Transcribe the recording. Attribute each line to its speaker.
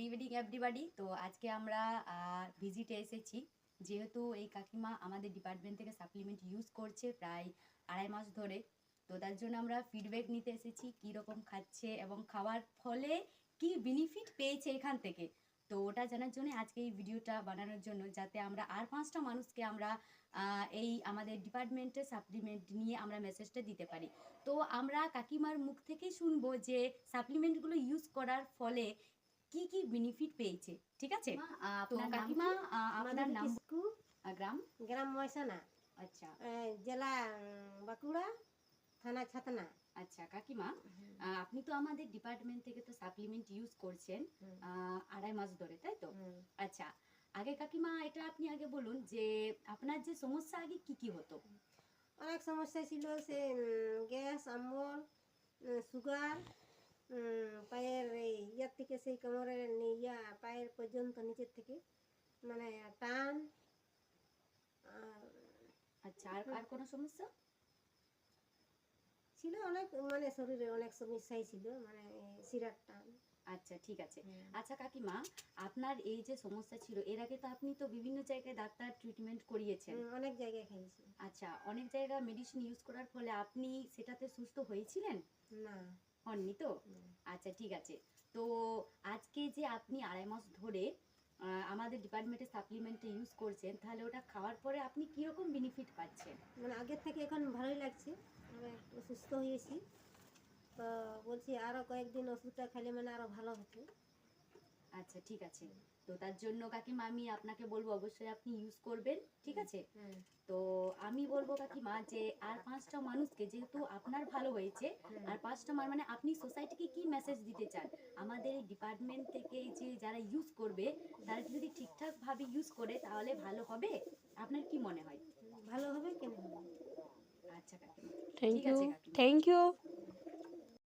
Speaker 1: Good evening everybody. তো আজকে আমরা ভিজিটে এসেছি, যেহেতু এই কাকিমা আমাদের ডিপার্টমেন্ট থেকে সাপ্লিমেন্ট ইউজ করছে প্রায় 2.5 মাস ধরে। তো তার জন্য আমরা ফিডব্যাক নিতে এসেছি কীরকম খাচ্ছে এবং খাওয়ার ফলে কি বেনিফিট পেয়েছে এখান থেকে। তো ওটা জানার জন্য আজকে এই ভিডিওটা বানানোর জন্য, যাতে আমরা আর 5টা মানুষকে আমরা এই আমাদের ডিপার্টমেন্টের সাপ্লিমেন্ট নিয়ে আমরা মেসেজটা দিতে পারি। তো আমরা কাকিমার মুখ থেকেই শুনবো যে সাপ্লিমেন্টগুলো ইউজ করার ফলে কি কি বেনিফিট পেয়েছে। ঠিক আছে, তো কাকিমা আপনার নাম, গ্রাম
Speaker 2: গ্রাম ময়সানা,
Speaker 1: আচ্ছা
Speaker 2: জেলা বাঁকুড়া, থানা ছাতনা।
Speaker 1: আচ্ছা কাকিমা, আপনি তো আমাদের ডিপার্টমেন্ট থেকে তো সাপ্লিমেন্ট ইউজ করছেন 2.5 মাস ধরে, তাই তো? আচ্ছা, আগে কাকিমা এটা আপনি আগে বলুন যে আপনার যে সমস্যা আগে কি কি হতো।
Speaker 2: অনেক সমস্যা ছিল, সে গ্যাস, অম্বল, সুগার, পায়ের ইয়ার থেকে সেই কোমরের পায়ের পর্যন্ত নিচের থেকে মানে টান।
Speaker 1: আচ্ছা, আর কোনো সমস্যা
Speaker 2: ছিল? অনেক মানে শরীরে অনেক সমস্যাই ছিল, মানে শিরার টান।
Speaker 1: আচ্ছা ঠিক আছে। আচ্ছা কাকিমা, আপনার এই যে সমস্যা ছিল, এর আগে তো আপনি তো বিভিন্ন জায়গায় ডাক্তার ট্রিটমেন্ট করিয়েছেন।
Speaker 2: অনেক জায়গায় খেয়েছি।
Speaker 1: আচ্ছা, অনেক জায়গায় মেডিসিন ইউজ করার ফলে আপনি সেটাতে সুস্থ হয়েছিলেন?
Speaker 2: না,
Speaker 1: হননি তো? আচ্ছা ঠিক আছে। তো আজকে যে আপনি 2.5 মাস ধরে আমাদের ডিপার্টমেন্টের সাপ্লিমেন্টটা ইউজ করছেন, তাহলে ওটা খাওয়ার পরে আপনি কীরকম বেনিফিট পাচ্ছেন?
Speaker 2: মানে আগের থেকে এখন ভালোই লাগছে, আমি একটু সুস্থ হয়েছি। তো বলছি আরও কয়েকদিন ওষুধটা খেলে মানে আরও ভালো হতো।
Speaker 1: আচ্ছা ঠিক আছে। তো তার জন্য কাকিমা আমি আপনাকে বলবো অবশ্যই আপনি ইউজ করবেন, ঠিক আছে? তো আমি বলবো কাকিমা যে আর 5টা মানুষকে, যেহেতু আপনার ভালো হয়েছে, আর 5টা মানে আপনি সোসাইটিকে কি মেসেজ দিতে চান আমাদের এই ডিপার্টমেন্ট থেকে, যে যারা ইউজ করবে তারা যদি ঠিকঠাকভাবে ইউজ করে তাহলে ভালো হবে? আপনার কি মনে হয়?
Speaker 2: ভালো হবে কেন?
Speaker 1: আচ্ছা কাকিমা,
Speaker 3: থ্যাংক
Speaker 1: ঠিক
Speaker 3: ইউ,
Speaker 1: আছে কাকিমা।
Speaker 3: Thank you.